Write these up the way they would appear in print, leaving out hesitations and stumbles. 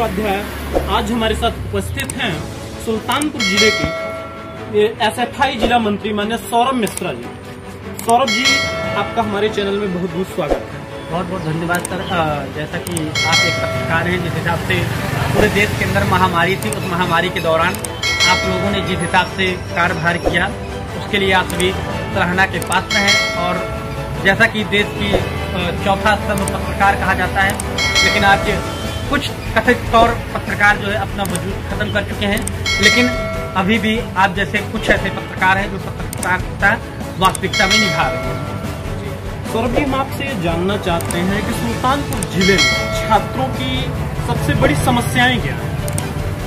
उपाध्याय आज हमारे साथ उपस्थित हैं सुल्तानपुर जिले के एसएफआई जिला मंत्री माननीय सौरभ मिश्रा जी। सौरभ जी, आपका हमारे चैनल में बहुत बहुत स्वागत है। बहुत बहुत धन्यवाद सर। जैसा कि आप एक पत्रकार हैं, जिस हिसाब से पूरे देश के अंदर महामारी थी, उस महामारी के दौरान आप लोगों ने जिस हिसाब से कार्यभार किया, उसके लिए आप सभी सराहना के पात्र हैं। और जैसा कि देश की चौथा स्तंभ पत्रकार कहा जाता है, लेकिन आज कुछ कथित तौर पत्रकार जो है अपना वजूद खत्म कर चुके हैं, लेकिन अभी भी आप जैसे कुछ ऐसे पत्रकार हैं जो पत्रकारिता वास्तविकता में निभा रहे हैं। सौरभ जी, हम आपसे ये जानना चाहते हैं कि सुल्तानपुर जिले में छात्रों की सबसे बड़ी समस्याएं क्या हैं?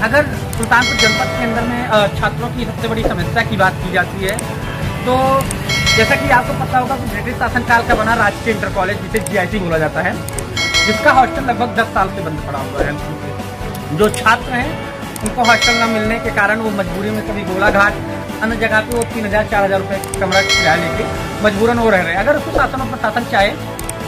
अगर सुल्तानपुर जनपद के अंदर में छात्रों की सबसे बड़ी समस्या की बात की जाती है, तो जैसा कि आपको पता होगा कि ब्रिटिश शासनकाल का बना राजकीय इंटर कॉलेज, जिसे जीआईटी बोला जाता है, जिसका हॉस्टल लगभग 10 साल से बंद पड़ा हुआ है। जो छात्र हैं उनको हॉस्टल न मिलने के कारण वो मजबूरी में कभी गोलाघाट, अन्य जगह पे वो 3000-4000 रुपए कमरा किराया लेके मजबूरन वो रह रहे हैं। अगर उसको शासन और प्रशासन चाहे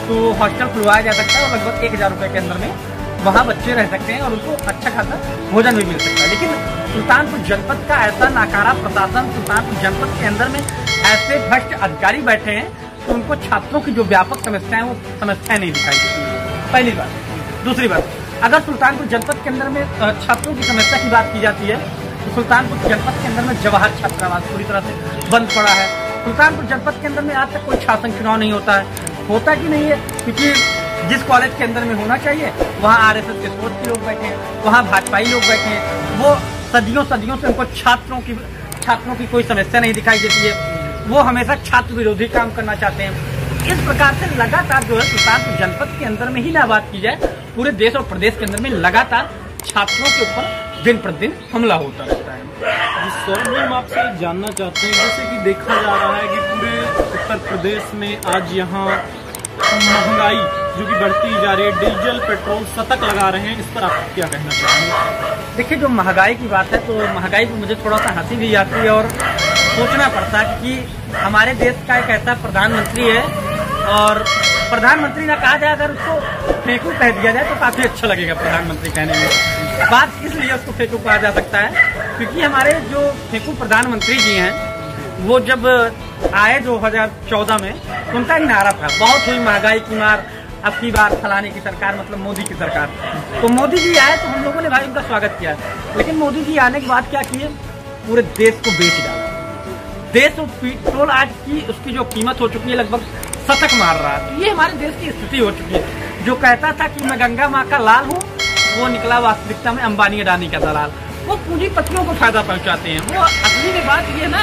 तो हॉस्टल खुलवाया जा सकता है और लगभग 1000 रुपए के अंदर में वहाँ बच्चे रह सकते हैं और उनको अच्छा खासा भोजन भी मिल सकता है। लेकिन सुल्तानपुर जनपद का ऐसा नाकारा प्रशासन, सुल्तानपुर जनपद के अंदर में ऐसे भ्रष्ट अधिकारी बैठे हैं तो उनको छात्रों की जो व्यापक समस्याएं, वो समस्याएं नहीं दिखाई देती। पहली बात। दूसरी बात, अगर सुल्तानपुर जनपद के अंदर में छात्रों की समस्या की बात की जाती है तो सुल्तानपुर जनपद के अंदर में जवाहर छात्रावास पूरी तरह से बंद पड़ा है। सुल्तानपुर जनपद के अंदर में आज तक कोई छात्र चुनाव नहीं होता है। होता कि नहीं है, क्योंकि जिस कॉलेज के अंदर में होना चाहिए वहाँ आरएसएस के सोच के लोग बैठे हैं, वहाँ भाजपाई लोग बैठे हैं। वो सदियों से उनको छात्रों की कोई समस्या नहीं दिखाई देती है। वो हमेशा छात्र विरोधी काम करना चाहते हैं। इस प्रकार से लगातार जो है सुल्तानपुर जनपद के अंदर में ही ना बात की जाए, पूरे देश और प्रदेश के अंदर में लगातार छात्रों के ऊपर दिन प्रतिदिन हमला होता रहता है। सौरभ जी, हम आपसे जानना चाहते हैं, जैसे कि देखा जा रहा है कि पूरे उत्तर प्रदेश में आज यहाँ महंगाई जो कि बढ़ती जा रही है, डीजल पेट्रोल शतक लगा रहे हैं, इस पर आप क्या कहना चाहेंगे? देखिए, जो महंगाई की बात है तो महंगाई पर मुझे थोड़ा सा हंसी भी आती है और सोचना पड़ता है कि हमारे देश का एक ऐसा प्रधानमंत्री है, और प्रधानमंत्री ना कहा जाए, अगर उसको फेंकू कह दिया जाए तो काफी अच्छा लगेगा प्रधानमंत्री कहने में। बात इसलिए उसको फेंकू कहा जा सकता है क्योंकि हमारे जो फेंकू प्रधानमंत्री जी हैं, वो जब आए 2014 में, उनका ही नारा था, बहुत हुई महंगाई की मार, अब की बार फलाने की सरकार, मतलब मोदी की सरकार। तो मोदी जी आए तो हम लोगों ने भाई उनका स्वागत किया, लेकिन मोदी जी आने के बाद क्या किए, पूरे देश को बेच डाला। देश और पेट्रोल आज की उसकी जो कीमत हो चुकी है लगभग शतक मार रहा है। तो ये हमारे देश की स्थिति हो चुकी है। जो कहता था कि मैं गंगा माँ का लाल हूँ, वो निकला वास्तविकता में अंबानी अडानी का दलाल। वो पूंजीपतियों को फायदा पहुंचाते हैं। वो असली में बात ये ना,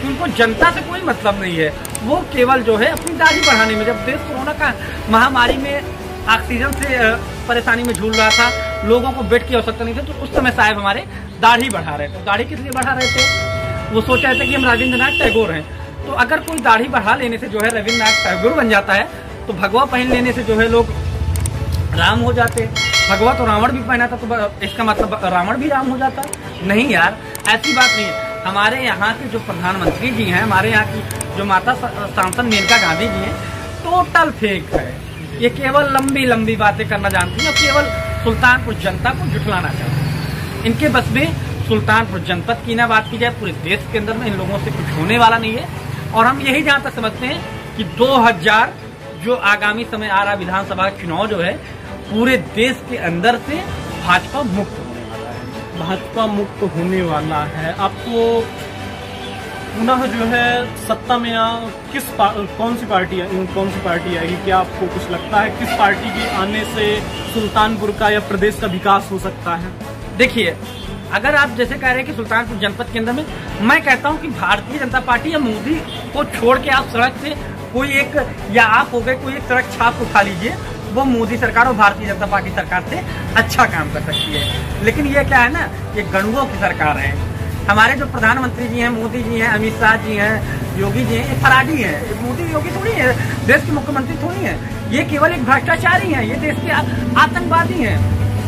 उनको जनता से कोई मतलब नहीं है। वो केवल जो है अपनी दाढ़ी बढ़ाने में, जब देश कोरोना का महामारी में ऑक्सीजन से परेशानी में झूल रहा था, लोगों को बेड की आवश्यकता नहीं थी, तो उस समय साहब हमारे दाढ़ी बढ़ा रहे थे। दाढ़ी किस लिए बढ़ा रहे थे? वो सोच रहे थे कि हम रविंद्रनाथ टैगोर हैं। तो अगर कोई दाढ़ी बढ़ा लेने से जो है रविंद्रनाथ टैगोर बन जाता है, तो भगवा पहन लेने से जो है लोग राम हो जाते। भगवा तो रावण भी पहना था, तो इसका मतलब रावण भी राम हो जाता है? नहीं यार, ऐसी बात नहीं है। हमारे यहाँ के जो प्रधानमंत्री जी हैं, हमारे यहाँ की जो माता सांसद मेनका गांधी जी हैं, टोटल फेक है। ये केवल लंबी बातें करना जानती है और केवल सुल्तानपुर जनता को जुटलाना चाहती है। इनके बस में सुल्तानपुर जनपद की ना बात की जाए, पूरे देश के अंदर में इन लोगों से कुछ होने वाला नहीं है। और हम यही जहाँ तक समझते हैं कि 2000 जो आगामी समय आ रहा विधानसभा चुनाव जो है, पूरे देश के अंदर से भाजपा मुक्त होने वाला है। भाजपा मुक्त होने वाला है। आपको पुनः जो है सत्ता में कौन सी पार्टी आएगी? क्या आपको कुछ लगता है किस पार्टी के आने से सुल्तानपुर का या प्रदेश का विकास हो सकता है? देखिए, अगर आप जैसे कह रहे हैं कि सुल्तानपुर जनपद के अंदर में, मैं कहता हूं कि भारतीय जनता पार्टी या मोदी को छोड़ के आप सड़क से कोई एक, या आप हो गए कोई एक सड़क छाप उठा लीजिए, वो मोदी सरकार और भारतीय जनता पार्टी सरकार से अच्छा काम कर सकती है। लेकिन ये क्या है ना, ये गणुओं की सरकार है। हमारे जो प्रधानमंत्री जी हैं, मोदी जी हैं, अमित शाह जी हैं, योगी जी हैं, ये फराडी हैं। मोदी योगी थोड़ी है, देश के मुख्यमंत्री थोड़ी है। ये केवल एक भ्रष्टाचारी है, ये देश के आतंकवादी है।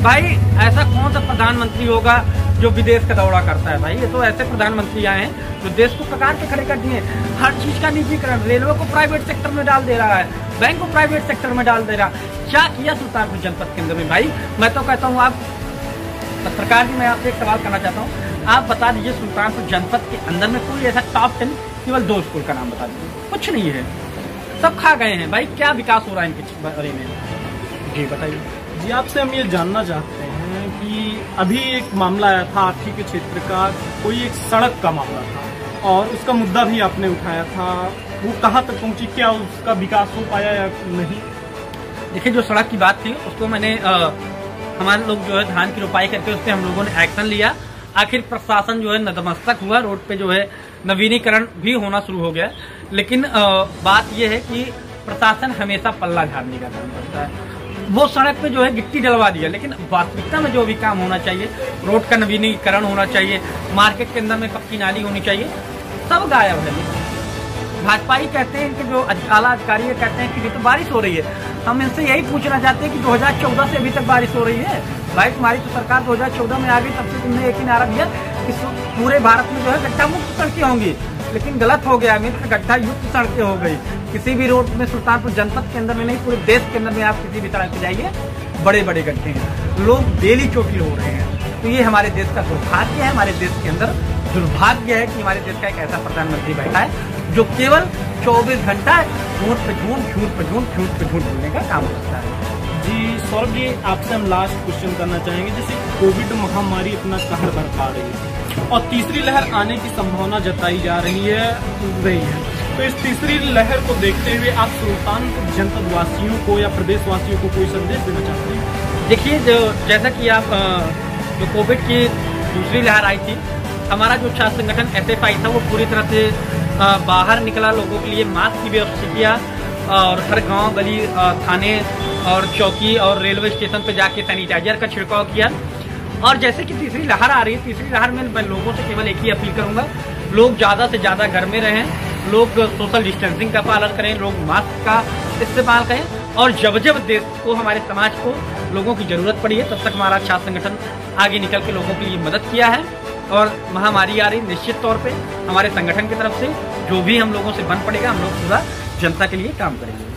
भाई, ऐसा कौन सा प्रधानमंत्री होगा जो विदेश का दौरा करता है? भाई, ये तो ऐसे प्रधानमंत्री आए हैं जो देश को कगार पे खड़े कर दिए। हर चीज का निजीकरण, रेलवे को प्राइवेट सेक्टर में डाल दे रहा है, बैंक को प्राइवेट सेक्टर में डाल दे रहा है। क्या किया सुल्तानपुर जनपद के अंदर में? भाई, मैं तो कहता हूँ आप पत्रकार जी, मैं आपसे एक सवाल करना चाहता हूँ। आप बता दीजिए सुल्तानपुर जनपद के अंदर में कोई ऐसा टॉप 10 केवल 2 स्कूल का नाम बता दीजिए, कुछ नहीं है, सब खा गए हैं भाई। क्या विकास हो रहा है इनके बारे में, जी बताइए। जी आपसे हम ये जानना चाहते हैं कि अभी एक मामला आया था आपके के क्षेत्र का, कोई एक सड़क का मामला था और उसका मुद्दा भी आपने उठाया था, वो कहाँ तक पहुंची, क्या उसका विकास हो पाया या नहीं? देखिए, जो सड़क की बात थी उसको मैंने हमारे लोग जो है धान की रोपाई करके उस पर हम लोगों ने एक्शन लिया। आखिर प्रशासन जो है नतमस्तक हुआ, रोड पे जो है नवीनीकरण भी होना शुरू हो गया। लेकिन बात यह है कि प्रशासन हमेशा पल्ला झाड़ने का काम करता है। वो सड़क पे जो है गिट्टी डलवा दिया, लेकिन वास्तविकता में जो भी काम होना चाहिए, रोड का नवीनीकरण होना चाहिए, मार्केट के अंदर में पक्की नाली होनी चाहिए, सब गायब है। भाजपा ही कहते हैं कि जो आला अधिकारी कहते हैं कि ये तो बारिश हो रही है। हम इनसे यही पूछना चाहते हैं कि 2014 से अभी तक बारिश हो रही है भाई? तुम्हारी तो सरकार 2014 में आ गई, तब से तुमने एक ही नारा दिया कि पूरे भारत में जो है गड्ढा मुक्त सड़कें होंगी, लेकिन गलत हो गया मित्र, गड्ढा युक्त सड़कें हो गई। किसी भी रोड में, सुल्तानपुर जनपद के अंदर में नहीं, पूरे देश के अंदर में आप किसी भी तरह से जाइए, बड़े बड़े गड्ढे हैं, लोग डेली चोटिल हो रहे हैं। तो ये हमारे देश का दुर्भाग्य है, हमारे देश के अंदर दुर्भाग्य है कि हमारे देश का एक ऐसा प्रधानमंत्री बैठा है जो केवल 24 घंटा झूठ पे झूठ, झूठ पे झूठ, झूठ पे झूठ बोलने का काम करता है। जी सौरभ जी, आपसे हम लास्ट क्वेश्चन करना चाहेंगे, जैसे कोविड महामारी इतना कहर बरपा रही है और तीसरी लहर आने की संभावना जताई जा रही है, तो इस तीसरी लहर को देखते हुए आप सुल्तानपुर जनपद वासियों को या प्रदेश वासियों को कोई संदेश देना चाहते हैं? देखिए, जैसा कि आप जो कोविड की दूसरी लहर आई थी, हमारा जो छात्र संगठन SFI था वो पूरी तरह से बाहर निकला, लोगों के लिए मास्क की व्यवस्था किया और हर गांव, गली, थाने और चौकी और रेलवे स्टेशन पे जाके सैनिटाइजर का छिड़काव किया। और जैसे कि तीसरी लहर आ रही है, तीसरी लहर में मैं लोगों से केवल एक ही अपील करूंगा, लोग ज्यादा से ज्यादा घर में रहें, लोग सोशल डिस्टेंसिंग का पालन करें, लोग मास्क का इस्तेमाल करें और जब जब देश को, हमारे समाज को लोगों की जरूरत पड़ी है, तब तक हमारा छात्र संगठन आगे निकल के लोगों के लिए मदद किया है। और महामारी आ रही, निश्चित तौर पे हमारे संगठन की तरफ से जो भी हम लोगों से बन पड़ेगा, हम लोग पूरा जनता के लिए काम करेंगे।